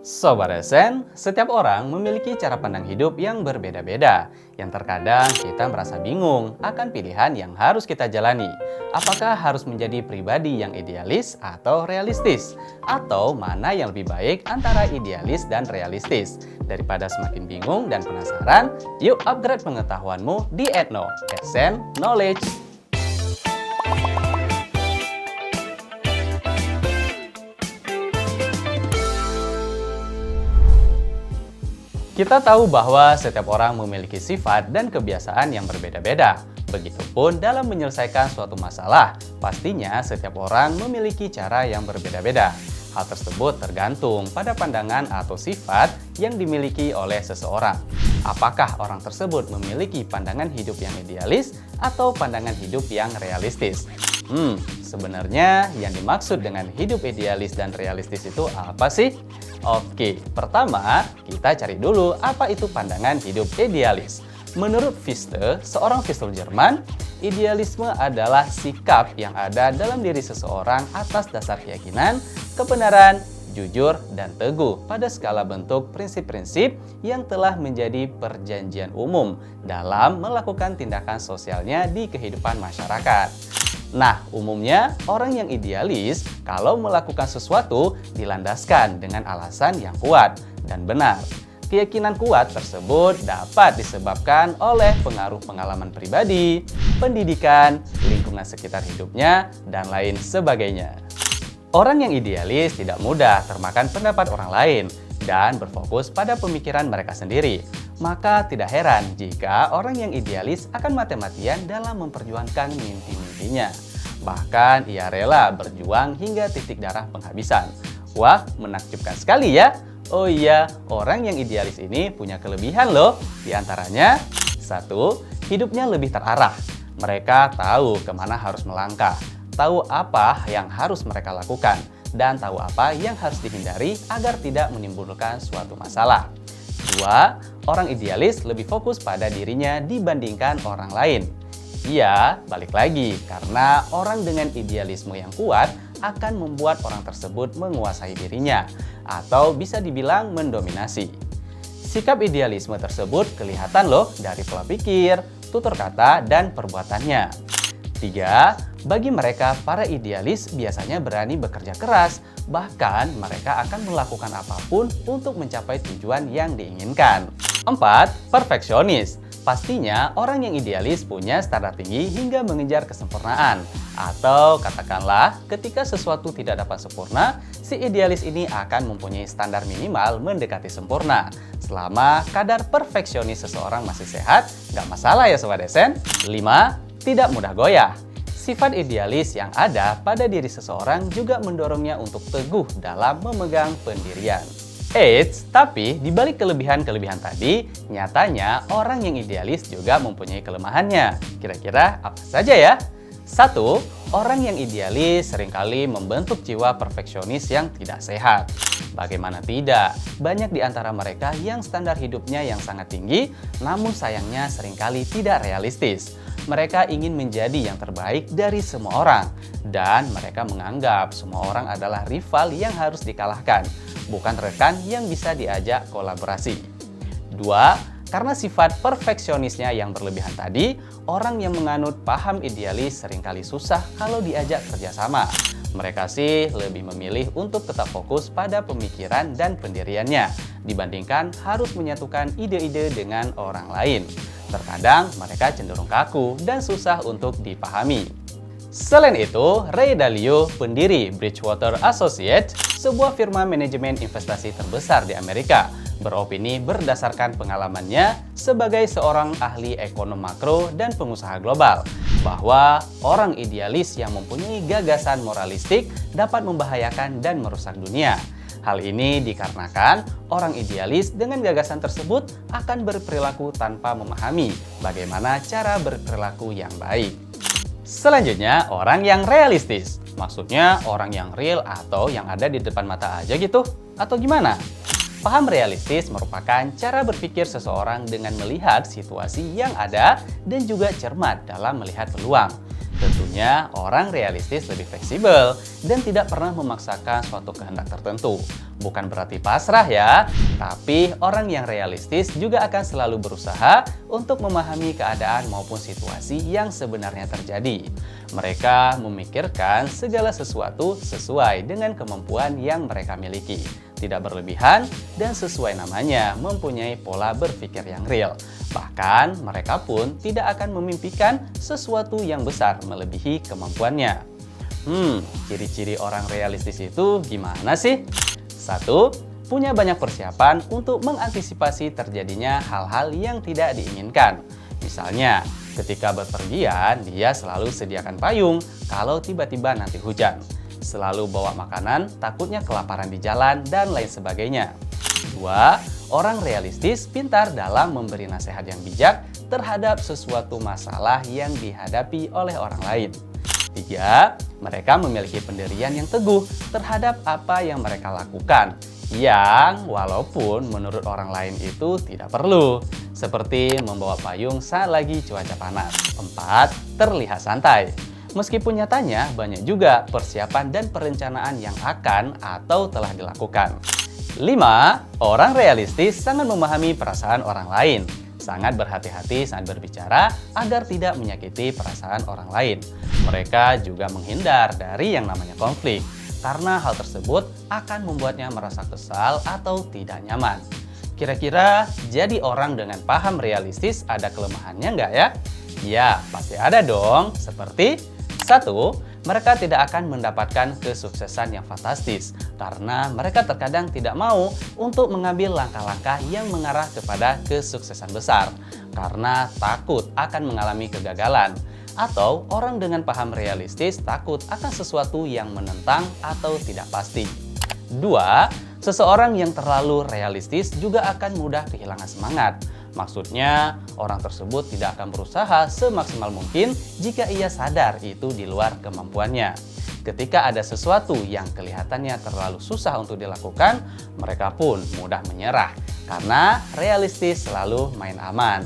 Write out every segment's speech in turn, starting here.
Sobat Esen, setiap orang memiliki cara pandang hidup yang berbeda-beda. Yang terkadang kita merasa bingung akan pilihan yang harus kita jalani. Apakah harus menjadi pribadi yang idealis atau realistis? Atau mana yang lebih baik antara idealis dan realistis? Daripada semakin bingung dan penasaran, yuk upgrade pengetahuanmu di Etno, Esen Knowledge. Kita tahu bahwa setiap orang memiliki sifat dan kebiasaan yang berbeda-beda. Begitupun dalam menyelesaikan suatu masalah, pastinya setiap orang memiliki cara yang berbeda-beda. Hal tersebut tergantung pada pandangan atau sifat yang dimiliki oleh seseorang. Apakah orang tersebut memiliki pandangan hidup yang idealis atau pandangan hidup yang realistis? Sebenarnya yang dimaksud dengan hidup idealis dan realistis itu apa sih? Oke, pertama kita cari dulu apa itu pandangan hidup idealis. Menurut Fichte, seorang filsuf Jerman, idealisme adalah sikap yang ada dalam diri seseorang atas dasar keyakinan, kebenaran, jujur, dan teguh pada skala bentuk prinsip-prinsip yang telah menjadi perjanjian umum dalam melakukan tindakan sosialnya di kehidupan masyarakat. Nah, umumnya orang yang idealis kalau melakukan sesuatu dilandaskan dengan alasan yang kuat dan benar. Keyakinan kuat tersebut dapat disebabkan oleh pengaruh pengalaman pribadi, pendidikan, lingkungan sekitar hidupnya, dan lain sebagainya. Orang yang idealis tidak mudah termakan pendapat orang lain dan berfokus pada pemikiran mereka sendiri. Maka tidak heran jika orang yang idealis akan mati-matian dalam memperjuangkan mimpi-mimpinya. Bahkan ia rela berjuang hingga titik darah penghabisan. Wah, menakjubkan sekali ya. Oh iya, orang yang idealis ini punya kelebihan loh. Di antaranya, 1. Hidupnya lebih terarah. Mereka tahu kemana harus melangkah, tahu apa yang harus mereka lakukan, dan tahu apa yang harus dihindari agar tidak menimbulkan suatu masalah. 2. Orang idealis lebih fokus pada dirinya dibandingkan orang lain. Iya, balik lagi, karena orang dengan idealisme yang kuat akan membuat orang tersebut menguasai dirinya, atau bisa dibilang mendominasi. Sikap idealisme tersebut kelihatan loh dari pola pikir, tutur kata, dan perbuatannya. 3. Bagi mereka, para idealis biasanya berani bekerja keras, bahkan mereka akan melakukan apapun untuk mencapai tujuan yang diinginkan. 4. Perfeksionis. Pastinya orang yang idealis punya standar tinggi hingga mengejar kesempurnaan. Atau katakanlah ketika sesuatu tidak dapat sempurna, si idealis ini akan mempunyai standar minimal mendekati sempurna. Selama kadar perfeksionis seseorang masih sehat, nggak masalah ya Sobat Esen. 5. Tidak mudah goyah. Sifat idealis yang ada pada diri seseorang juga mendorongnya untuk teguh dalam memegang pendirian. Eits, tapi di balik kelebihan-kelebihan tadi, nyatanya orang yang idealis juga mempunyai kelemahannya. Kira-kira apa saja ya? 1. Orang yang idealis seringkali membentuk jiwa perfeksionis yang tidak sehat. Bagaimana tidak, banyak di antara mereka yang standar hidupnya yang sangat tinggi, namun sayangnya seringkali tidak realistis. Mereka ingin menjadi yang terbaik dari semua orang, dan mereka menganggap semua orang adalah rival yang harus dikalahkan, bukan rekan yang bisa diajak kolaborasi. 2. Karena sifat perfeksionisnya yang berlebihan tadi, orang yang menganut paham idealis seringkali susah kalau diajak kerjasama. Mereka sih lebih memilih untuk tetap fokus pada pemikiran dan pendiriannya, dibandingkan harus menyatukan ide-ide dengan orang lain. Terkadang mereka cenderung kaku dan susah untuk dipahami. Selain itu, Ray Dalio, pendiri Bridgewater Associates, sebuah firma manajemen investasi terbesar di Amerika, beropini berdasarkan pengalamannya sebagai seorang ahli ekonom makro dan pengusaha global, bahwa orang idealis yang mempunyai gagasan moralistik dapat membahayakan dan merusak dunia. Hal ini dikarenakan orang idealis dengan gagasan tersebut akan berperilaku tanpa memahami bagaimana cara berperilaku yang baik. Selanjutnya, orang yang realistis. Maksudnya orang yang real atau yang ada di depan mata aja gitu? Atau gimana? Paham realistis merupakan cara berpikir seseorang dengan melihat situasi yang ada dan juga cermat dalam melihat peluang. Tentunya orang realistis lebih fleksibel dan tidak pernah memaksakan suatu kehendak tertentu. Bukan berarti pasrah ya, tapi orang yang realistis juga akan selalu berusaha untuk memahami keadaan maupun situasi yang sebenarnya terjadi. Mereka memikirkan segala sesuatu sesuai dengan kemampuan yang mereka miliki. Tidak berlebihan dan sesuai namanya mempunyai pola berpikir yang real. Bahkan mereka pun tidak akan memimpikan sesuatu yang besar melebihi kemampuannya. Ciri-ciri orang realistis itu gimana sih? 1. Punya banyak persiapan untuk mengantisipasi terjadinya hal-hal yang tidak diinginkan. Misalnya, ketika bepergian, dia selalu sediakan payung kalau tiba-tiba nanti hujan. Selalu bawa makanan, takutnya kelaparan di jalan, dan lain sebagainya. 2. Orang realistis pintar dalam memberi nasihat yang bijak terhadap sesuatu masalah yang dihadapi oleh orang lain. 3. Mereka memiliki pendirian yang teguh terhadap apa yang mereka lakukan, yang walaupun menurut orang lain itu tidak perlu, seperti membawa payung saat lagi cuaca panas. 4. Terlihat santai. Meskipun nyatanya banyak juga persiapan dan perencanaan yang akan atau telah dilakukan. 5. Orang realistis sangat memahami perasaan orang lain. Sangat berhati-hati saat berbicara agar tidak menyakiti perasaan orang lain. Mereka juga menghindar dari yang namanya konflik, karena hal tersebut akan membuatnya merasa kesal atau tidak nyaman. Kira-kira jadi orang dengan paham realistis ada kelemahannya nggak ya? Ya, pasti ada dong. Seperti 1. Mereka tidak akan mendapatkan kesuksesan yang fantastis karena mereka terkadang tidak mau untuk mengambil langkah-langkah yang mengarah kepada kesuksesan besar karena takut akan mengalami kegagalan. Atau orang dengan paham realistis takut akan sesuatu yang menentang atau tidak pasti. 2. Seseorang yang terlalu realistis juga akan mudah kehilangan semangat. Maksudnya, orang tersebut tidak akan berusaha semaksimal mungkin jika ia sadar itu di luar kemampuannya. Ketika ada sesuatu yang kelihatannya terlalu susah untuk dilakukan, mereka pun mudah menyerah karena realistis selalu main aman.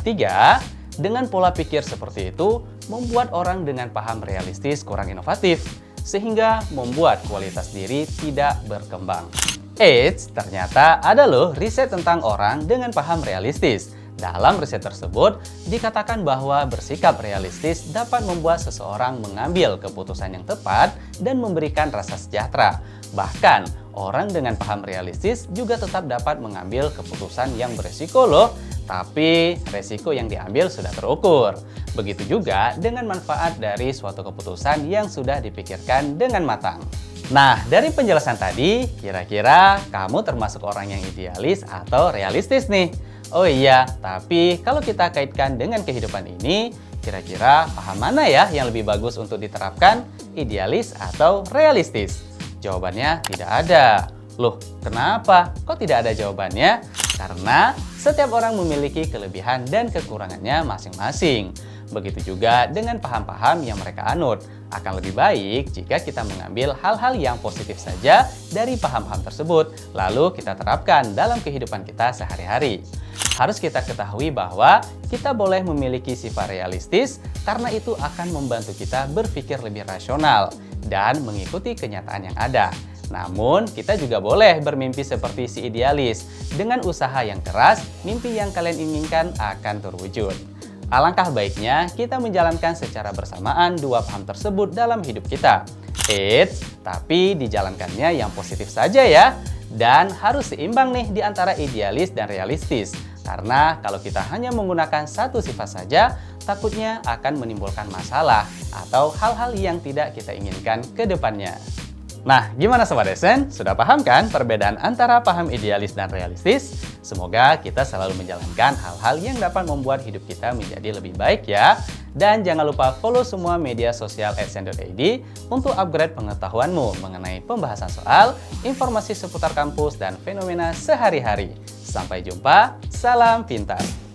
3. Dengan pola pikir seperti itu, membuat orang dengan paham realistis kurang inovatif, sehingga membuat kualitas diri tidak berkembang. Eits, ternyata ada loh riset tentang orang dengan paham realistis. Dalam riset tersebut, dikatakan bahwa bersikap realistis dapat membuat seseorang mengambil keputusan yang tepat dan memberikan rasa sejahtera. Bahkan, orang dengan paham realistis juga tetap dapat mengambil keputusan yang beresiko loh, tapi resiko yang diambil sudah terukur. Begitu juga dengan manfaat dari suatu keputusan yang sudah dipikirkan dengan matang. Nah, dari penjelasan tadi, kira-kira kamu termasuk orang yang idealis atau realistis nih? Oh iya, tapi kalau kita kaitkan dengan kehidupan ini, kira-kira paham mana ya yang lebih bagus untuk diterapkan? Idealis atau realistis? Jawabannya tidak ada. Loh, kenapa? Kok tidak ada jawabannya? Karena setiap orang memiliki kelebihan dan kekurangannya masing-masing. Begitu juga dengan paham-paham yang mereka anut. Akan lebih baik jika kita mengambil hal-hal yang positif saja dari paham-paham tersebut, lalu kita terapkan dalam kehidupan kita sehari-hari. Harus kita ketahui bahwa kita boleh memiliki sifat realistis karena itu akan membantu kita berpikir lebih rasional dan mengikuti kenyataan yang ada. Namun, kita juga boleh bermimpi seperti si idealis. Dengan usaha yang keras, mimpi yang kalian inginkan akan terwujud. Alangkah baiknya kita menjalankan secara bersamaan dua paham tersebut dalam hidup kita. Eits, tapi dijalankannya yang positif saja ya. Dan harus seimbang nih di antara idealis dan realistis. Karena kalau kita hanya menggunakan satu sifat saja, takutnya akan menimbulkan masalah atau hal-hal yang tidak kita inginkan ke depannya. Nah, gimana Sobat Esen? Sudah paham kan perbedaan antara paham idealis dan realistis? Semoga kita selalu menjalankan hal-hal yang dapat membuat hidup kita menjadi lebih baik ya. Dan jangan lupa follow semua media sosial @sen.id untuk upgrade pengetahuanmu mengenai pembahasan soal, informasi seputar kampus, dan fenomena sehari-hari. Sampai jumpa, salam pintar!